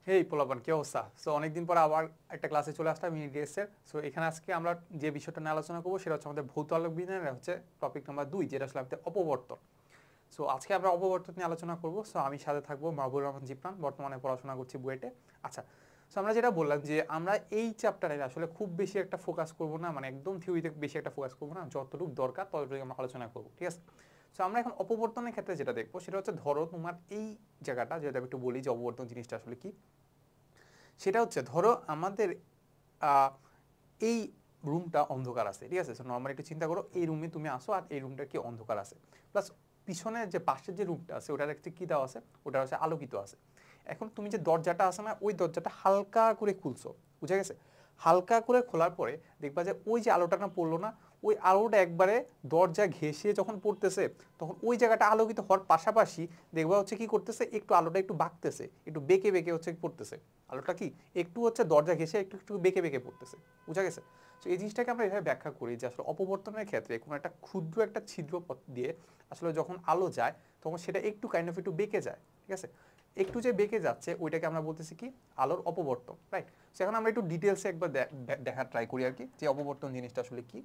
হেই পোলাপান, কি অবস্থা? সো অনেকদিন পর আবার একটা ক্লাসে চলে আসলাম ইউনিডিএসের। সো এখানে আজকে আমরা যে বিষয়টা নিয়ে আলোচনা করবো সেটা হচ্ছে আমাদের ভৌত আলোক বিজ্ঞানের হচ্ছে টপিক নাম্বার 2, যেটা আসলে আমাদের অপবর্তন। সো আজকে আমরা অপবর্তন নিয়ে আলোচনা করবো। সো আমি সাথে থাকবো মাহবুবুর রহমান জিপ্রান, বর্তমানে পড়াশোনা করছি বুয়েটে। আচ্ছা, সো আমরা যেটা বললাম যে আমরা এই চ্যাপ্টারে আসলে খুব বেশি একটা ফোকাস করবো না, মানে একদম থিওরিতে বেশি একটা ফোকাস করবো না, যতটুকু দরকার ততটুকু আমরা আলোচনা করবো, ঠিক আছে? সো আমরা এখন অপবর্তনের ক্ষেত্রে যেটা দেখবো সেটা হচ্ছে, ধরো তোমার এই জায়গাটা, যেটা আমি একটু বলি যে অপবর্তন জিনিসটা আসলে কি। সেটা হচ্ছে, ধরো আমাদের এই রুমটা অন্ধকার আছে, ঠিক আছে? নর্মালি একটু চিন্তা করো, এই রুমে তুমি আসো আর এই রুমটা কি অন্ধকার আছে, প্লাস পিছনের যে পাশের যে রুমটা আছে ওটার একটা কি দেওয়া আছে, ওটা হচ্ছে আলোকিত আছে। এখন তুমি যে দরজাটা আছে না, ওই দরজাটা হালকা করে খুলছো, বুঝা গেছে? হালকা করে খোলার পরে দেখবা যে ওই যে আলোটা না পড়লো না, ওই আলোটা একবারে দরজা ঘেঁষে যখন পড়তেছে, তখন ওই জায়গাটা আলোকিত হওয়ার পাশাপাশি দেখবা হচ্ছে কি করতেছে, একটু আলোটা একটু বাঁকতেছে, একটু বেঁকে বেঁকে হচ্ছে পড়তেছে। আলোটা কি একটু হচ্ছে দরজা ঘেঁষে একটু একটু বেঁকে বেঁকে পড়তেছে, বুঝা গেছে? তো এই জিনিসটাকে আমরা এভাবে ব্যাখ্যা করি যে আসলে অপবর্তনের ক্ষেত্রে কোনো একটা ক্ষুদ্র একটা ছিদ্র পথ দিয়ে আসলে যখন আলো যায়, তখন সেটা একটু কাইন্ড অফ একটু বেঁকে যায়, ঠিক আছে? একটু যে বেঁকে যাচ্ছে ওইটাকে আমরা বলতেছি কি, আলোর অপবর্তন, রাইট? সো এখন আমরা একটু ডিটেলসে একবার দেখার ট্রাই করি আর কি, যে অপবর্তন জিনিসটা আসলে কি।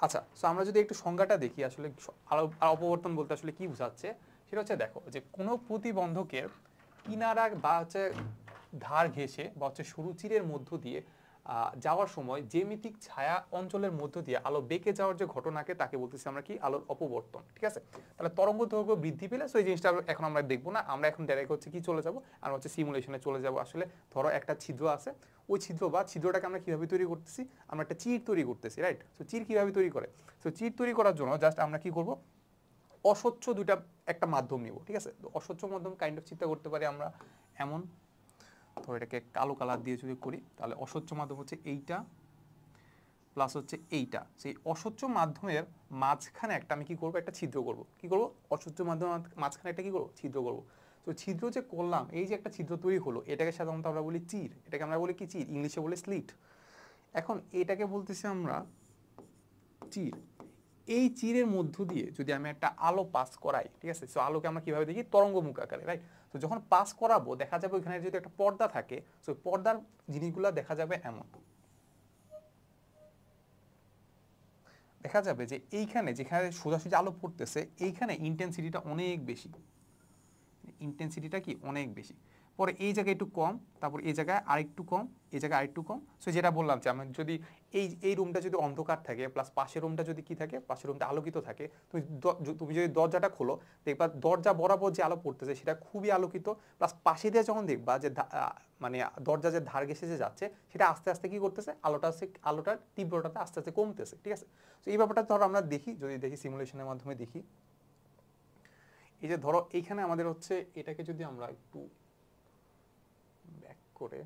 আচ্ছা, সো আমরা যদি একটু সংজ্ঞাটা দেখি আসলে আলো আর অপবর্তন বলতে আসলে কি বোঝাচ্ছে, সেটা হচ্ছে দেখো যে কোনো প্রতিবন্ধকের কিনারা বা হচ্ছে ধার ঘেঁষে বা হচ্ছে সরু চিরের মধ্য দিয়ে যাওয়ার সময় জ্যামিতিক ছায়া অঞ্চলের মধ্য দিয়ে আলো বেঁকে যাওয়ার যে ঘটনাকে, তাকে বলতেছি আমরা কি, আলোর অপবর্তন, ঠিক আছে? তাহলে তরঙ্গ দৈর্ঘ্য বৃদ্ধি পেলে, সো এই জিনিসটা এখন আমরা দেখবো না, আমরা এখন ডাইরেক্ট হচ্ছে কি চলে যাব, আমরা হচ্ছে সিমুলেশনে চলে যাব। আসলে ধরো একটা ছিদ্র আছে, ওই ছিদ্র বা ছিদ্রটাকে আমরা কিভাবে তৈরি করতেছি, আমরা একটা চির তৈরি করতেছি, রাইট? সো চির কিভাবে তৈরি করে, সো চির তৈরি করার জন্য জাস্ট আমরা কি করব, অস্বচ্ছ দুইটা একটা মাধ্যম নিব, ঠিক আছে? তো অস্বচ্ছ মাধ্যম কাইন্ড অফ চিন্তা করতে পারি আমরা এমন, ধরো এটাকে কালো কালার দিয়ে যদি করি, তাহলে অস্বচ্ছ মাধ্যম হচ্ছে এইটা প্লাস হচ্ছে এইটা। সেই অস্বচ্ছ মাধ্যমের মাঝখানে একটা আমি কি করব, একটা ছিদ্র করব। কি করব, অস্বচ্ছ মাধ্যমের মাঝখানে একটা কি করব, ছিদ্র করব। তো ছিদ্র যে করলাম, এই যে একটা ছিদ্র তৈরি হলো, এটাকে সাধারণত আমরা বলি চির, এটাকে আমরা বলি কি, চির, ইংলিশে বলি স্লিট। এখন এটাকে বলতেছি আমরা চির। এই চিরের মধ্য দিয়ে যদি আমি একটা আলো পাস করাই, ঠিক আছে? সো আলোকে আমরা কিভাবে দেখি, তরঙ্গমুখ আকারে, রাইট? তো যখন পাস করাবো দেখা যাবে ওইখানে যদি একটা পর্দা থাকে, সো পর্দার জিনিসগুলো দেখা যাবে এমন, দেখা যাবে যে এইখানে যেখানে সোজাসুজি আলো পড়তেছে, এইখানে ইন্টেন্সিটিটা অনেক বেশি, ইন্টেন্সিটিটা কি অনেক বেশি। পরে এই জায়গায় একটু কম, তারপর এই জায়গায় আরেকটু কম, এই জায়গায় আরেকটু কম। সো যেটা বললাম যে আমি যদি এই রুমটা যদি অন্ধকার থাকে, প্লাস পাশের রুমটা যদি কি থাকে, পাশের রুমটা আলোকিত থাকে, তুমি যদি দরজাটা খোলো, দেখবা দরজা বরাবর যে আলো পড়তেছে সেটা খুবই আলোকিত, প্লাস পাশে দিয়ে যখন দেখবা যে মানে দরজা যে ধার ঘেঁষে যে যাচ্ছে, সেটা আস্তে আস্তে কি করতেছে, আলোটার তীব্রতাটা আস্তে আস্তে কমতেছে, ঠিক আছে? তো এই ব্যাপারটা ধরো আমরা দেখি, যদি দেখি সিমুলেশনের মাধ্যমে দেখি, এই যে ধরো এইখানে আমাদের হচ্ছে, এটাকে যদি আমরা একটু ব্যাক করে,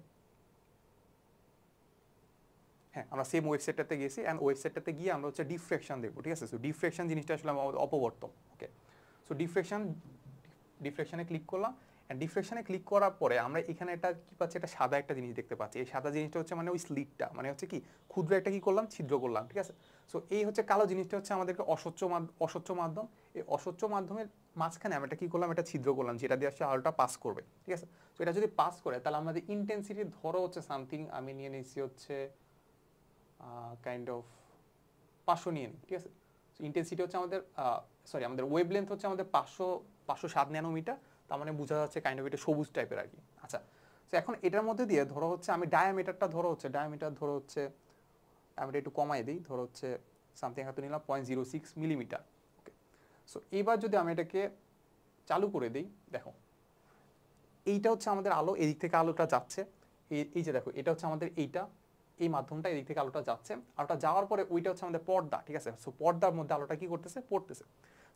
হ্যাঁ আমরা সেম ওয়েবসাইটটাতে গেছি, অ্যান্ড ওয়েবসাইটটাতে গিয়ে আমরা হচ্ছে ডিফ্রেকশন দেখবো, ঠিক আছে? সো ডিফ্রেকশন জিনিসটা আসলে আমাদের অপবর্তন, ওকে? সো ডিফ্রেকশনে ক্লিক করলাম, অ্যান্ড ডিফ্রেকশনে ক্লিক করার পরে আমরা এখানে একটা কি পাচ্ছি, একটা সাদা একটা জিনিস দেখতে পাচ্ছি। এই সাদা জিনিসটা হচ্ছে মানে ওই স্লিটটা, মানে হচ্ছে কি ক্ষুদ্র একটা কি করলাম, ছিদ্র করলাম, ঠিক আছে? সো এই হচ্ছে কালো জিনিসটা হচ্ছে আমাদেরকে অস্বচ্ছ মাধ্যম। এই অস্বচ্ছ মাধ্যমের মাঝখানে আমরা এটা কি করলাম, একটা ছিদ্র করলাম, যেটা দিয়ে আসলে আলোটা পাস করবে, ঠিক আছে? তো এটা যদি পাস করে, তাহলে আমাদের ইন্টেন্সিটি ধরো হচ্ছে সামথিং, আমি নিয়ে নিচ্ছি হচ্ছে কাইন্ড অফ 500 নিয়ে নিই, ঠিক আছে? সো ইন্টেন্সিটি হচ্ছে আমাদের, সরি, আমাদের ওয়েভ লেন্থ হচ্ছে আমাদের 507 ন্যানোমিটার। তার মানে বোঝা যাচ্ছে কাইন্ড অফ এটা সবুজ টাইপের আর কি। আচ্ছা, তো এখন এটার মধ্যে দিয়ে ধরো হচ্ছে আমি ডায়ামিটারটা ধরো হচ্ছে ডায়ামিটার একটু কমাই দিই, ধরো হচ্ছে সামথিং হয়তো নিলাম 0.06 মিলিমিটার, ওকে? সো এইবার যদি আমি এটাকে চালু করে দিই, দেখো এইটা হচ্ছে আমাদের আলো, এই দিক থেকে আলোটা যাচ্ছে, এই যে দেখো এটা হচ্ছে আমাদের এই মাধ্যমটা, এই দিক থেকে আলোটা যাচ্ছে, আলোটা যাওয়ার পরে ওইটা হচ্ছে আমাদের পর্দা, ঠিক আছে? সো পর্দার মধ্যে আলোটা কি করতেছে, পড়তেছে।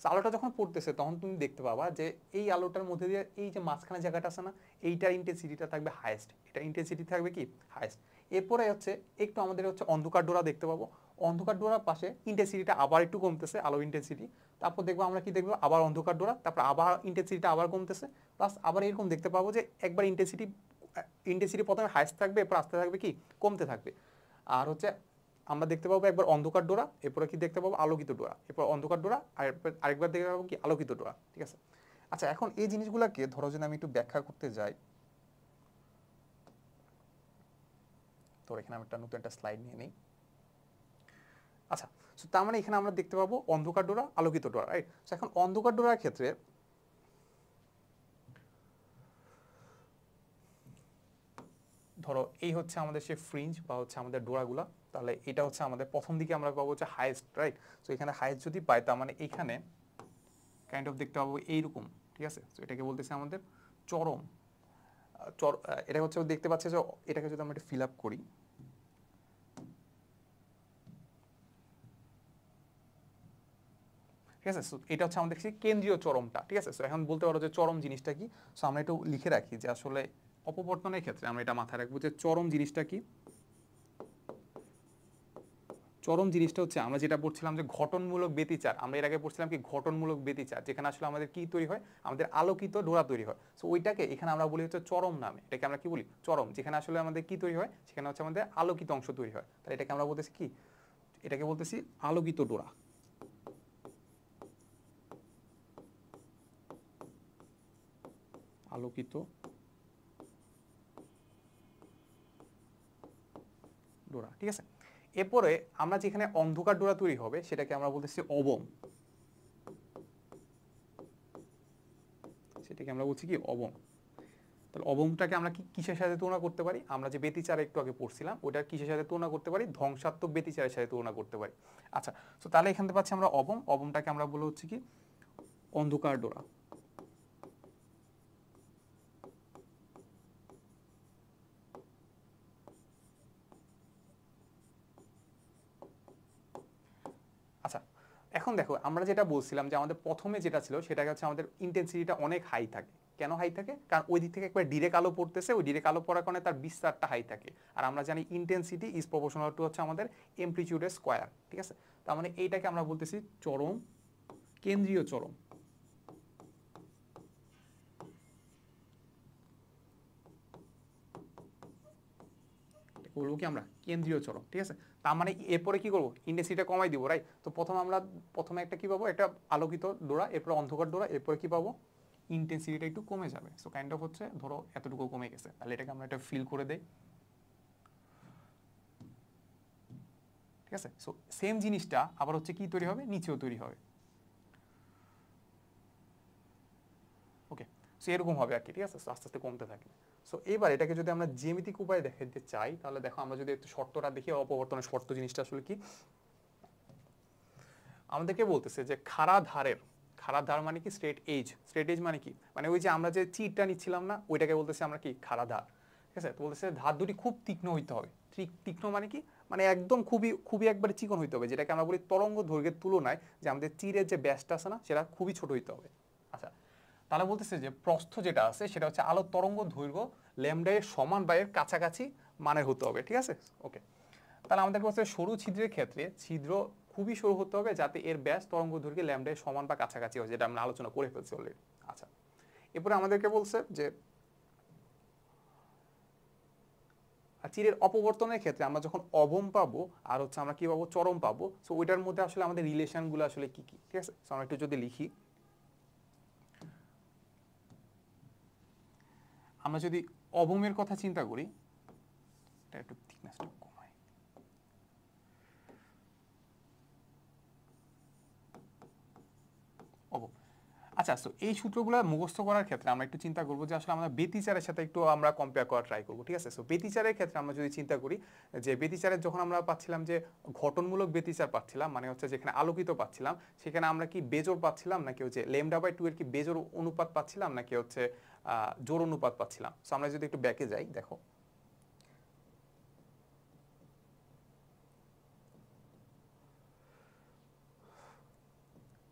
সো আলোটা যখন পড়তেছে তখন তুমি দেখতে পাবা যে এই আলোটার মধ্যে দিয়ে এই যে মাঝখানে জায়গাটা আছে না, এইটার ইন্টেন্সিটিটা থাকবে হাইয়েস্ট, এটা ইন্টেন্সিটি থাকবে কি হাইয়েস্ট। এরপরে হচ্ছে একটু আমাদের হচ্ছে অন্ধকার ডোরা দেখতে পাবো, অন্ধকার ডোরার পাশে ইন্টেন্সিটিটা আবার একটু কমতেছে, আলো ইন্টেন্সিটি। তারপর দেখবো আমরা কি দেখবো, আবার অন্ধকার ডোরা, তারপর আবার ইন্টেন্সিটিটা আবার কমতেছে, প্লাস আবার এরকম দেখতে পাবো যে একবার ইন্টেন্সিটি প্রথমে হাইস্ট থাকবে, এরপর আস্তে থাকবে কি কমতে থাকবে। আর হচ্ছে আমরা দেখতে পাবো একবার অন্ধকার ডোরা, এরপরে কি দেখতে পাবো, আলোকিত ডোরা, এরপর অন্ধকার ডোরা, আর আরেকবার দেখতে পাবো কি আলোকিত ডোরা, ঠিক আছে? আচ্ছা, এখন এই জিনিসগুলোকে ধরো যদি আমি একটু ব্যাখ্যা করতে যাই, তো এখানে আমি নতুন একটা স্লাইড নিয়ে নিই। আচ্ছা, সো তার মানে এখানে আমরা দেখতে পাবো অন্ধকার ডোরা, আলোকিত ডোরা, রাইট? সো এখন অন্ধকার ডোরার ক্ষেত্রে ধরো এই হচ্ছে আমাদের সে ফ্রিঞ্জ বা হচ্ছে আমাদের ডোরাগুলা, তাহলে এটা হচ্ছে আমাদের প্রথম দিকে আমরা পাবো হচ্ছে হাইয়েস্ট, রাইট? সো এখানে হাইয়েস্ট যদি পাই তার মানে এখানে কাইন্ড অফ দেখতে পাবো এইরকম, ঠিক আছে? তো এটাকে বলতেছে আমাদের চরম। এটা হচ্ছে দেখতে পাচ্ছে যে এটাকে যদি আমরা একটু ফিল আপ করি, ঠিক আছে? সো এটা হচ্ছে আমাদের কেন্দ্রীয় চরমটা, ঠিক আছে? সো এখন বলতে পারো যে চরম জিনিসটা কি। সো আমরা একটু লিখে রাখি যে আসলে অপবর্তনের ক্ষেত্রে আমরা এটা মাথায় রাখবো যে চরম জিনিসটা কি। চরম জিনিসটা হচ্ছে আমরা যেটা পড়ছিলাম যে ঘটনমূলক ব্যতিচার, আমরা এর আগে পড়ছিলাম কি ঘটনমূলক ব্যতিচার, যেখানে আসলে আমাদের কি তৈরি হয়, আমাদের আলোকিত ডোরা তৈরি হয়। সো ওইটাকে এখানে আমরা বলি হচ্ছে চরম নামে, এটাকে আমরা কি বলি চরম, যেখানে আসলে আমাদের কি তৈরি হয়, সেখানে হচ্ছে আমাদের আলোকিত অংশ তৈরি হয়। তাহলে এটাকে আমরা বলতেছি কি, এটাকে বলতেছি আলোকিত ডোরা। আলোকিত ডোরা, ঠিক আছে? এরপরে আমরা যেখানে অন্ধকার ডোরা তৈরি হবে সেটাকে আমরা বলতেছি অবম, সেটাকে আমরা বলছি কি অবম। তাহলে অবমটাকে আমরা কি কিসের সাথে তুলনা করতে পারি, আমরা যে ব্যতিচার একটু আগে পড়ছিলাম ওটা কিসের সাথে তুলনা করতে পারি, ধ্বংসাত্মক ব্যতিচারের সাথে তুলনা করতে পারি। আচ্ছা, তো তাহলে এখান থেকে পাচ্ছি আমরা অবম, অবমটাকে আমরা বলে হচ্ছে কি অন্ধকার ডোরা। আচ্ছা, এখন দেখো আমরা যেটা বলছিলাম যে আমাদের প্রথমে যেটা ছিল সেটা হচ্ছে আমাদের ইন্টেন্সিটিটা অনেক হাই থাকে। কেন হাই থাকে? কারণ ওই দিক থেকে একবার ডিরেক্ট আলো পড়তেছে, ওই ডিরেক্ট আলো পড়ার কারণে তার বিস্তারটা হাই থাকে। আর আমরা জানি ইন্টেন্সিটি ইজ প্রপোর্শনাল টু হচ্ছে আমাদের এমপ্লিটিউডের স্কয়ার, ঠিক আছে? তার মানে এইটাকে আমরা বলতেছি চরম, কেন্দ্রীয় চরম। বলবো কি আমরা কেন্দ্রীয় চরম, ঠিক আছে? তার মানে এরপরে কি করবো, ইন্টেন্সিটিটা কমাই দিব, রাইট? তো প্রথমে একটা কি পাবো, একটা আলোকিত ডোরা, এরপর অন্ধকার ডোরা, এরপরে কি পাবো, ইন্টেন্সিটিটা একটু কমে যাবে। সো কাইন্ড অফ হচ্ছে ধরো এতটুকু কমে গেছে, তাহলে এটাকে আমরা একটা ফিল করে দেই, ঠিক আছে? সো সেম জিনিসটা আবার হচ্ছে কি তৈরি হবে, নিচেও তৈরি হবে। ওকে, সো এরকম হবে আর কি, ঠিক আছে? আস্তে আস্তে কমতে থাকবে। সো এবার এটাকে যদি আমরা জ্যামিতিক উপায়ে দেখাতে চাই, তাহলে দেখো আমরা যদি একটু শর্তটা দেখি, অপবর্তনের শর্ত জিনিসটা আসলে কি আমাদেরকে বলতেছে যে খাড়া ধার মানে কি স্ট্রেট এজ, স্ট্রেট এজ মানে কি, মানে ওই যে আমরা যে চিরটা নিচ্ছিলাম না, ওইটাকে বলতেছে আমরা কি খাড়া ধার, ঠিক আছে? তো বলতেছে ধার দুটি খুব তীক্ষ্ণ হইতে হবে। তীক্ষ্ণ মানে কি, মানে একদম খুবই খুবই একবারে চিকন হইতে হবে, যেটাকে আমরা বলি তরঙ্গ দৈর্ঘ্যের তুলনায় যে আমাদের চিরের যে ব্যাসটা আছে না, সেটা খুবই ছোট হইতে হবে। আচ্ছা, তাহলে বলতেছে যে প্রস্থ যেটা আছে সেটা হচ্ছে আলোর তরঙ্গ দৈর্ঘ্য ল্যামডা এর সমান বা এর কাছাকাছি মানের হতে হবে, ঠিক আছে? ওকে, তাহলে আমাদের কাছে সরু ছিদ্রের ক্ষেত্রে ছিদ্র খুবই সরু হতে হবে যাতে এর ব্যাস তরঙ্গ দৈর্ঘ্যে ল্যামডা এর সমান বা কাছাকাছি হয়, যেটা আমরা আলোচনা করে ফেলছি অলরেডি। আচ্ছা, এরপরে আমাদেরকে বলছে যে চিরের অপবর্তনের ক্ষেত্রে আমরা যখন অবম পাবো আর হচ্ছে আমরা কি পাবো, চরম পাবো, সো ওইটার মধ্যে আসলে আমাদের রিলেশনগুলো আসলে কি কি, ঠিক আছে? সো আমরা একটু যদি লিখি, আমরা যদি অবমের কথা চিন্তা করি, এটা একটু থিকনেসটা কমাই, অবম। আচ্ছা, সো এই সূত্রগুলো মুখস্থ করার ক্ষেত্রে আমরা একটু চিন্তা করবো যে আসলে আমরা ব্যতিচারের সাথে একটু আমরা কম্পেয়ার করার ট্রাই করবো, ঠিক আছে? সো ব্যতিচারের ক্ষেত্রে আমরা যদি চিন্তা করি যে ব্যতিচারের যখন আমরা পাচ্ছিলাম যে ঘটনমূলক ব্যতিচার পাচ্ছিলাম, মানে হচ্ছে যেখানে আলোকিত পাচ্ছিলাম, সেখানে আমরা কি বেজোড় পাচ্ছিলাম নাকি হচ্ছে ল্যামডা বাই টু এর কি বেজোড় অনুপাত পাচ্ছিলাম নাকি হচ্ছে জোড় অনুপাত পাচ্ছিলাম? সো আমরা যদি একটু ব্যাকে যাই, দেখো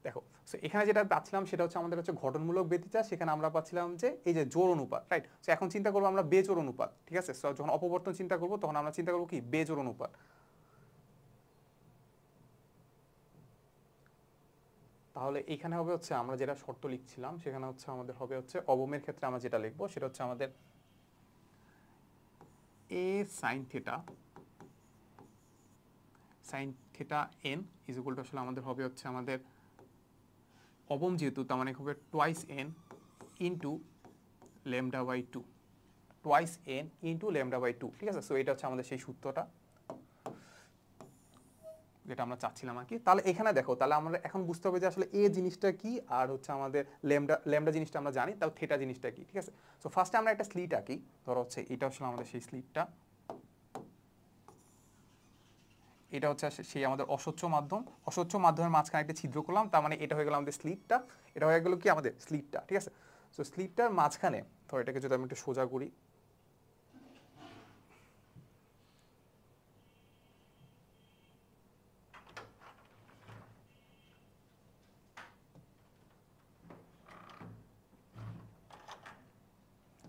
দেখো সো এখানে যেটা পাচ্ছিলাম সেটা হচ্ছে আমাদের হচ্ছে ঘটনমূলক ব্যতিচার, সেখানে আমরা পাচ্ছিলাম যে এই যে জোড় অনুপাত, রাইট? সো এখন চিন্তা করবো আমরা বেজোড় অনুপাত, ঠিক আছে? সো যখন অপবর্তন চিন্তা করবো তখন আমরা চিন্তা করবো কি বেজোড় অনুপাত। তাহলে এখানে হবে হচ্ছে আমরা যেটা শর্ত লিখছিলাম সেখানে হচ্ছে আমাদের হবে হচ্ছে অবমের ক্ষেত্রে আমরা যেটা লিখবো সেটা হচ্ছে আমাদের a sine theta n is equal to আসলে আমাদের হবে হচ্ছে আমাদের অবম যেহেতু তার মানে হবে twice n into lambda by 2 twice n into lambda by 2, ঠিক আছে? সো এটা হচ্ছে আমাদের সেই সূত্রটা যেটা আমরা চাচ্ছিলাম আর কি। তাহলে এখানে দেখো, তাহলে আমরা এখন বুঝতে হবে যে আসলে এ জিনিসটা কি আর হচ্ছে আমাদের ল্যামডা জিনিসটা আমরা জানি, তাও থিটা জিনিসটা কি, ঠিক আছে? সো ফার্স্টে আমরা একটা স্লিট আঁকি, ধরো হচ্ছে এটা হচ্ছে আমাদের সেই স্লিটটা, এটা হচ্ছে সেই আমাদের অস্বচ্ছ মাধ্যম, অস্বচ্ছ মাধ্যমের মাঝখানে একটা ছিদ্র করলাম, তার মানে এটা হয়ে গেল আমাদের স্লিটটা, এটা হয়ে গেল কি আমাদের স্লিটটা, ঠিক আছে? সো স্লিটটার মাঝখানে ধরো এটাকে যদি আমি একটু সোজা করি,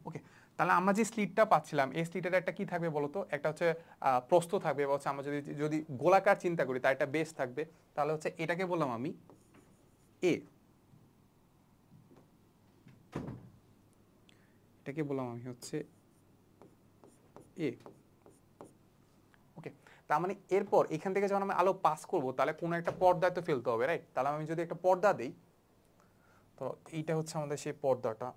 ওকে, তাহলে আমরা যে স্লিটটা পাচ্ছিলাম এই স্লিটের একটা কি থাকবে বলতো, একটা হচ্ছে প্রস্থ থাকবে, বা হচ্ছে আমরা যদি যদি গোলাকার চিন্তা করি তার একটা বেস থাকবে, তাহলে হচ্ছে এটাকে বললাম আমি এ, এটাকে বললাম আমি হচ্ছে এ, ওকে। তার মানে এরপর এখান থেকে যখন আমি আলো পাস করব তাহলে কোনো একটা পর্দায় তো ফেলতে হবে, রাইট? তাহলে আমি যদি একটা পর্দা দিই, তো এইটা হচ্ছে আমাদের সেই পর্দাটা,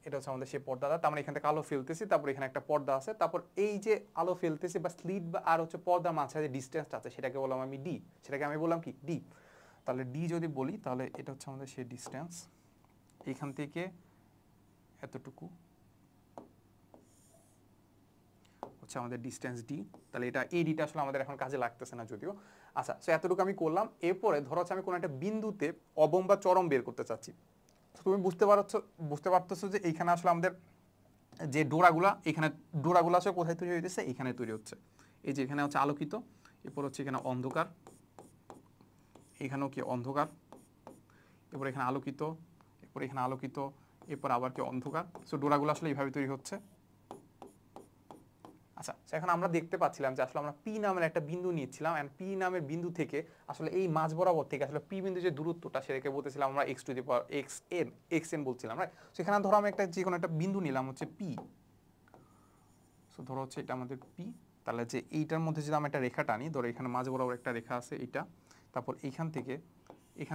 এটা হচ্ছে আমাদের সেই পর্দাটা, তার মানে এখান থেকে আলো ফেলতেছি, তারপর এখানে একটা পর্দা আছে, তারপর এই যে আলো ফেলতেছি বা স্লিট বা আর হচ্ছে পর্দার মাঝখানে যে ডিস্টেন্সটা আছে সেটাকে বললাম আমি ডি, সেটাকে আমি বললাম কি ডি। তাহলে ডি যদি বলি তাহলে এটা হচ্ছে আমাদের সেই ডিস্টেন্স, এখান থেকে এতটুকু হচ্ছে আমাদের ডিস্টেন্স ডি। তাহলে এটা এই ডিটা আসলে আমাদের এখন কাজে লাগতেছে না যদিও। আচ্ছা, সো এতটুকু আমি করলাম। এরপরে ধরো হচ্ছে আমি কোনো একটা বিন্দুতে অবম বা চরম বের করতে চাচ্ছি, তুমি বুঝতে পারতেছো যে এইখানে আসলে আমাদের যে ডোরাগুলা, এখানে ডোরাগুলো আসলে কোথায় তৈরি হইতেছে, এখানে তৈরি হচ্ছে। এই যে এখানে হচ্ছে আলোকিত, এরপর হচ্ছে এখানে অন্ধকার, এখানেও কি অন্ধকার, এরপর এখানে আলোকিত, এরপর এখানে আলোকিত, এরপর আবার কি অন্ধকার। সো ডোরাগুলো আসলে এইভাবে তৈরি হচ্ছে। আচ্ছা, এখন আমরা দেখতে পাচ্ছিলাম যে আসলে আমরা পি নামের একটা বিন্দু নিয়েছিলাম, এন্ড পি নামের বিন্দু থেকে আসলে এই মাঝ বরাবর থেকে আসলে পি বিন্দু যে দূরত্বটা সেটাকে বলতেছিলাম আমরা x to the power x N বলছিলাম, রাইট? সেখানে ধরো আমি একটা যে কোনো একটা বিন্দু নিলাম হচ্ছে পি, সো ধরো হচ্ছে এটা আমাদের পি। তাহলে যে এইটার মধ্যে যদি আমি একটা রেখা টানি, ধরো এখানে মাঝ বরাবর একটা রেখা আছে এইটা, তারপর এখান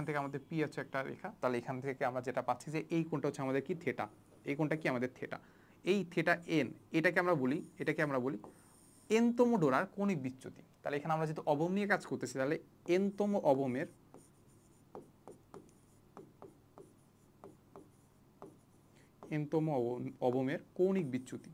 থেকে আমাদের পি আছে একটা রেখা, তাহলে এখান থেকে আমরা যেটা পাচ্ছি যে এই কোণটা হচ্ছে আমাদের কি থিটা, এই কোণটা কি আমাদের থিটা, এই থিটা এন, এটাকে আমরা বলি এনতম ডোরার কৌণিক বিচ্যুতি। তাহলে এখানে আমরা যেহেতু অবম নিয়ে কাজ করতেছি, তাহলে এনতম অবমের কৌণিক বিচ্যুতি,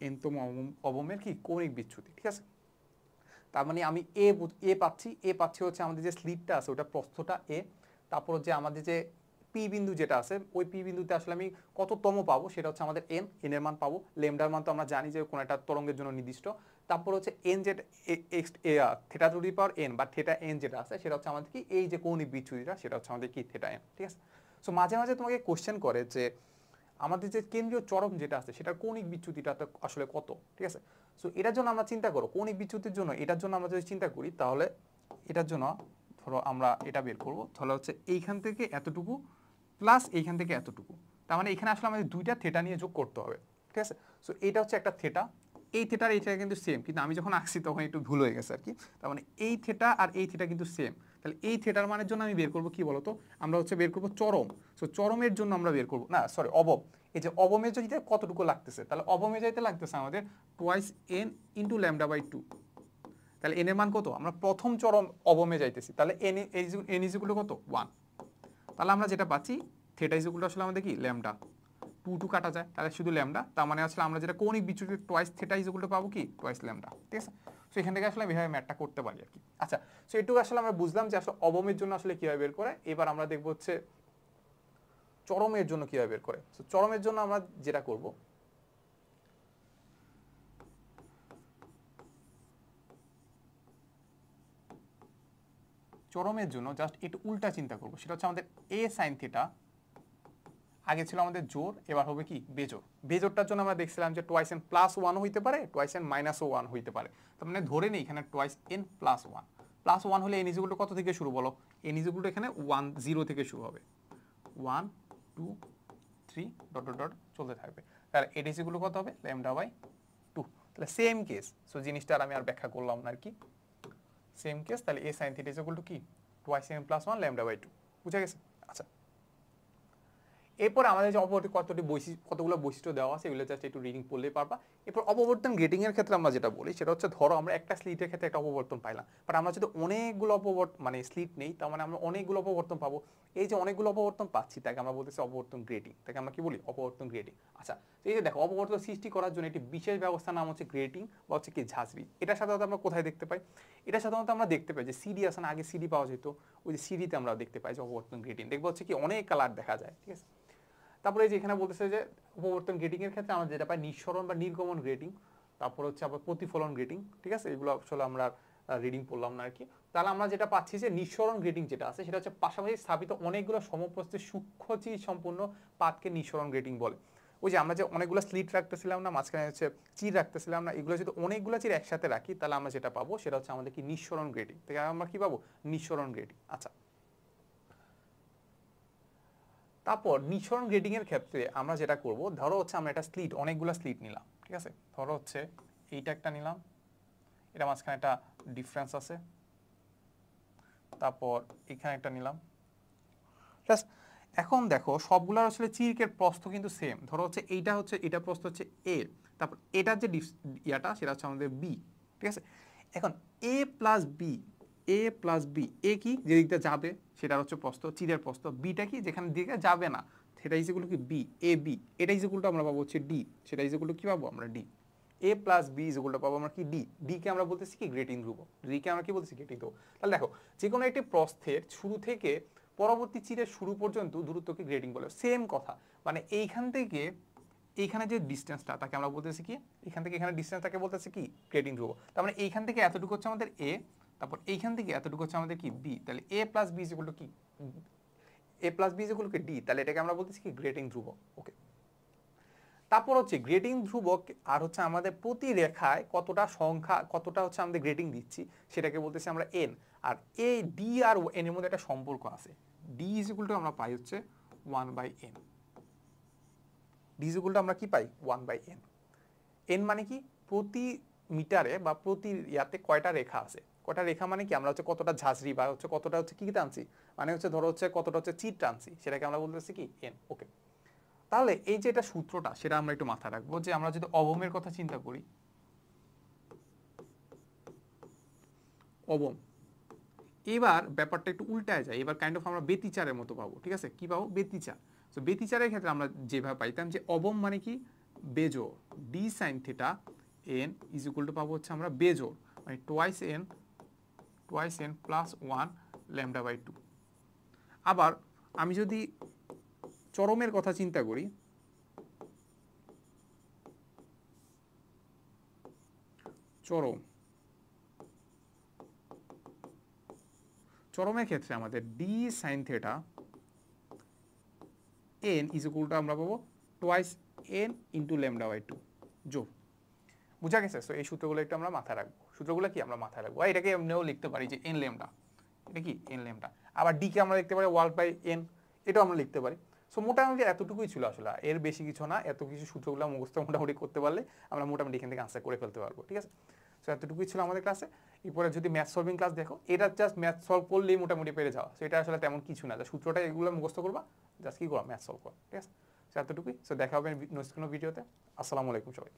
এনতম অবমের কি কৌণিক বিচ্যুতি, ঠিক আছে? তার মানে আমি এ পাচ্ছি হচ্ছে আমাদের যে স্লিটটা আছে ওটা প্রস্থটা এ, তারপর যে আমাদের যে পি বিন্দু যেটা আছে ওই পি বিন্দুতে আসলে আমি কততম পাবো সেটা হচ্ছে আমাদের এন, এন এর মান পাবো, লেমডার মান তো আমরা জানি যে কোনো একটা তরঙ্গের জন্য নির্দিষ্ট, তারপর হচ্ছে এন যেটা theta to the power N বা থিটা এন যেটা আছে সেটা হচ্ছে আমাদের কি এই যে কৌণিক বিচ্যুতিটা সেটা হচ্ছে আমাদের কি থিটা এন, ঠিক আছে? সো মাঝে মাঝে তোমাকে কোশ্চেন করে যে আমাদের যে কেন্দ্রীয় চরম যেটা আছে সেটার কৌণিক বিচ্যুতিটা আসলে কত, ঠিক আছে? সো এটার জন্য আমরা চিন্তা করো কৌণিক বিচ্যুতির জন্য, এটার জন্য আমরা যদি চিন্তা করি তাহলে এটার জন্য ধরো আমরা এটা বের করবো, তাহলে হচ্ছে এইখান থেকে এতটুকু প্লাস এইখান থেকে এতটুকু, তার মানে এখানে আসলে আমাদের দুইটা থেটা নিয়ে যোগ করতে হবে, ঠিক আছে? সো এটা হচ্ছে একটা থেটা, এই থেটার এই থেটা কিন্তু সেম, কিন্তু আমি যখন আঁকছি তখন একটু ভুল হয়ে গেছে আর কি। তার মানে এই থেটা আর এই থেটা কিন্তু সেম, তাহলে এই থেটার মানের জন্য আমি বের করবো কি বলতো, আমরা হচ্ছে বের করবো চরম। সো চরমের জন্য আমরা বের করবো না, সরি অবম, এই যে অবমের যদি কতটুকু লাগতেছে, তাহলে অবমে যাইতে লাগতেছে আমাদের twice n into lambda by 2। তাহলে এন এর মান কত, আমরা প্রথম চরম অবমে যাইতেছি, তাহলে এন ইজ ইকুয়াল টু কত 1। তাহলে আমরা যেটা পাচ্ছি থেটা ইজ ইকুয়াল টু আসলে আমাদের কি ল্যামডা, 2 কাটা যায় তাহলে শুধু ল্যামডা, তার মানে আসলে আমরা যেটা কৌণিক বিচ্যুতি twice theta is equal to পাবো কি টোয়াইস ল্যামডা, ঠিক আছে? সো এখান থেকে আসলে এভাবে ম্যাথটা করতে পারি আর কি। আচ্ছা, সো এটুকু আসলে আমরা বুঝলাম যে আসলে অবমের জন্য আসলে কিভাবে বের করে। এবার আমরা দেখবো হচ্ছে চরমের জন্য কিভাবে বের করে। সো চরমের জন্য আমরা যেটা করব, চরমের জন্য জাস্ট একটু উল্টা চিন্তা করব, সেটা হচ্ছে আমাদের এ সাইন থিটা আগে ছিল আমাদের জোর, এবার হবে কি বেজোর। বেজোরটার জন্য আমরা দেখছিলাম যে টোয়াইস এন প্লাস 1 হইতে পারে, টোয়াইস এন মাইনাসও 1 হইতে পারে। তার মানে ধরে নেই এখানে টোয়াইস এন প্লাস 1, প্লাস 1 হলে এন ইজ ইকুয়াল টু কত থেকে শুরু বলো, এন ইজ ইকুয়াল টু এখানে 1 0 থেকে শুরু হবে, 1 2 3 ডট ডট ডট চলতে থাকবে। তাহলে এন ইজ ইকুয়াল টু কত হবে ল্যামডা বাই 2। তাহলে সেম কেস, সো জিনিসটা আমি আর ব্যাখ্যা করলাম না আর কি, সেম কেস। তাহলে a sin θ ইকুয়াল টু কি twice n প্লাস 1 λ/2, বুঝা গেছে? আচ্ছা, এরপর আমাদের যে অপবর্তী কতগুলো বৈশিষ্ট্য দেওয়া আছে এগুলো জাস্ট একটু রিডিং পড়লেই পারবা। এরপর অপবর্তন গ্রেটিং এর ক্ষেত্রে আমরা যেটা বলি সেটা হচ্ছে, ধরো আমরা একটা স্লিটের ক্ষেত্রে একটা অপবর্তন পাইলাম, বাট আমরা যদি অনেকগুলো মানে স্লিট নেই, তার মানে আমরা অনেকগুলো অপবর্তন পাবো। এই যে অনেকগুলো অপবর্তন পাচ্ছি তাকে আমরা বলতেছি অপবর্তন গ্রেটিং, তাকে আমরা কি বলি? অপবর্তন গ্রেটিং। আচ্ছা, এই যে দেখো অপবর্তন সৃষ্টি করার জন্য একটি বিশেষ ব্যবস্থার নাম হচ্ছে গ্রেটিং বা হচ্ছে কি ঝাঁঝরি। এটা সাধারণত আমরা কোথায় দেখতে পাই? এটা সাধারণত আমরা দেখতে পাই যে সিডি আছে না, আগে সিডি পাওয়া যেত, ওই যে সিডিতে আমরা দেখতে পাই যে অপবর্তন গ্রেটিং, দেখবো হচ্ছে কি অনেক কালার দেখা যায়, ঠিক আছে? তারপরে যে এখানে বলতেছে যে অপবর্তন গ্রেটিং এর ক্ষেত্রে আমরা যেটা পাই নিঃসরণ বা নির্গমন গ্রেটিং, তারপর হচ্ছে আবার প্রতিফলন গ্রেটিং, ঠিক আছে? এগুলো আসলে আমরা রিডিং পড়লাম না আর কি। তাহলে আমরা যেটা পাচ্ছি যে নিঃসরণ গ্রেটিং যেটা আছে সেটা হচ্ছে পাশাপাশি স্থাপিত অনেকগুলো সমপ্রস্থের সূক্ষ্ম চির সম্পূর্ণ পাতকে নিঃসরণ গ্রেটিং বলে। ওই যে আমরা যে অনেকগুলো স্লিট রাখতেছিলাম না, মাঝখানে হচ্ছে চির রাখতেছিলাম না, এগুলো যদি অনেকগুলো চির একসাথে রাখি তাহলে আমরা যেটা পাবো সেটা হচ্ছে আমাদের কি নিঃসরণ গ্রেটিং, থেকে আমরা কি পাবো? নিঃসরণ গ্রেটিং। আচ্ছা, তারপর নিঃসরণ গ্রেডিং এর ক্ষেত্রে আমরা যেটা করব, ধরো হচ্ছে আমরা একটা স্লিট, অনেকগুলো স্লিট নিলাম, ঠিক আছে? ধরো হচ্ছে এইটা একটা নিলাম, এটা মাঝখানে একটা ডিফারেন্স আছে, তারপর এখানে একটা নিলাম, ঠিক আছে? এখন দেখো সবগুলোর আসলে চিরকের প্রস্থ কিন্তু সেম। ধরো হচ্ছে এইটা হচ্ছে, এটা প্রস্থ হচ্ছে এ, তারপর এটার যে ইয়াটা সেটা হচ্ছে আমাদের বি, ঠিক আছে? এখন এ প্লাস বি, এ প্লাস বি, এ কি যে দিকটা যাবে সেটা হচ্ছে প্রস্থ, চিরের প্রস্থ, বিটা কি যেখানে দিকে যাবে না সেটা ইজিকুল কি বি, এ বি, এটা ইজিকুলটা আমরা পাবো হচ্ছে ডি, সেটা ইজিকুল কি পাবো আমরা? ডি। এ প্লাস বি ইজিকুলটা পাবো আমরা কি? ডি। ডি কে আমরা বলতেছি কি? গ্রেটিং ধ্রুবক। ডি কে আমরা কি বলতেছি? গ্রেটিং ধ্রুবক। তাহলে দেখো যে কোনো একটি প্রস্থের শুরু থেকে পরবর্তী চিরের শুরু পর্যন্ত দূরত্বকে গ্রেটিং বলে। সেম কথা, মানে এইখান থেকে এইখানে যে ডিস্টেন্সটা তাকে আমরা বলতেছি কি? এখান থেকে এখানে ডিস্টেন্সটাকে বলতেছি কি? গ্রেটিং ধ্রুবক। তার মানে এইখান থেকে এতটুকু হচ্ছে আমাদের এ, তারপর এইখান থেকে এতটুকু হচ্ছে আমাদের কি? বি। তাহলে a plus b equal to কি? A plus b equal to d. তাহলে এটাকে আমরা বলতেছি কি? গ্রেটিং ধ্রুবক। ওকে, তারপর হচ্ছে গ্রেটিং ধ্রুবক আর হচ্ছে আমাদের প্রতি রেখায় কতটা সংখ্যা, কতটা হচ্ছে আমাদের গ্রেটিং দিচ্ছি সেটাকে বলতেছি আমরা এন। আর এই ডি আর এন এর মধ্যে একটা সম্পর্ক আছে, ডি ইজ ইকুয়াল টু আমরা পাই হচ্ছে 1/n। D is equal two আমরা কি পাই? 1/n। এন মানে কি? প্রতি মিটারে বা প্রতি ইয়াতে কয়টা রেখা আছে, কয়টা রেখা মানে কি? আমরা হচ্ছে কতটা ঝাঁঝরি বা হচ্ছে কতটা হচ্ছে কি টানছি, মানে হচ্ছে ধরো হচ্ছে কতটা হচ্ছে চির টানছি, সেটাকে আমরা বলতেছি কি? এন। ওকে, তাহলে এই যে এটা সূত্রটা সেটা আমরা একটু মাথায় রাখবো, যে আমরা যদি অবমের কথা চিন্তা করি, অবম, এবার ব্যাপারটা একটু উল্টায় যায়, এবার কাইন্ড অফ আমরা ব্যতিচারের মতো পাবো, ঠিক আছে? কি পাবো? ব্যতিচার। তো ব্যতিচারের ক্ষেত্রে আমরা যেভাবে পাইতাম যে অবম মানে কি? বেজোড়, d sine theta n is equal to পাবো হচ্ছে আমরা বেজোড়, মানে টোয়াইস এন প্লাস 1 λ/2। আবার আমি যদি চরমের কথা চিন্তা করি, চরমের ক্ষেত্রে আমাদের D sine theta n is equal two আমরা পাবো টোয়াইস এন ইন্টু λ/2 জোর। বুঝা গেছে? সো এই সূত্রগুলো একটু আমরা মাথায় রাখবো। সূত্রগুলো কি আমরা মাথায় রাখবো, এটাকে এমনিও লিখতে পারি যে এন ল্যামডা, এটা কি? N lambda. আবার ডি কে আমরা লিখতে পারি ওয়াল বাই এন, এটাও আমরা লিখতে পারি। সো মোটামুটি এতটুকুই ছিল আসলে, এর বেশি কিছু না। এত কিছু সূত্রগুলো মুখস্থ মোটামুটি করতে পারলে আমরা মোটামুটি এখান থেকে আনসার করে ফেলতে পারবো, ঠিক আছে? সো এতটুকুই ছিল আমাদের ক্লাসে। এরপরে যদি ম্যাথ সলভিং ক্লাস দেখো, এটা জাস্ট ম্যাথ সলভ করলেই মোটামুটি পেরে যাওয়া। সো এটা আসলে তেমন কিছু না, সূত্রটা এগুলো মুখস্থ করবা, জাস্ট কি করবা? ম্যাথ সলভ করো, ঠিক আছে? সো এতটুকুই। সো দেখা হবে নেক্সট কোনো ভিডিওতে। আসসালামু আলাইকুম সবাই।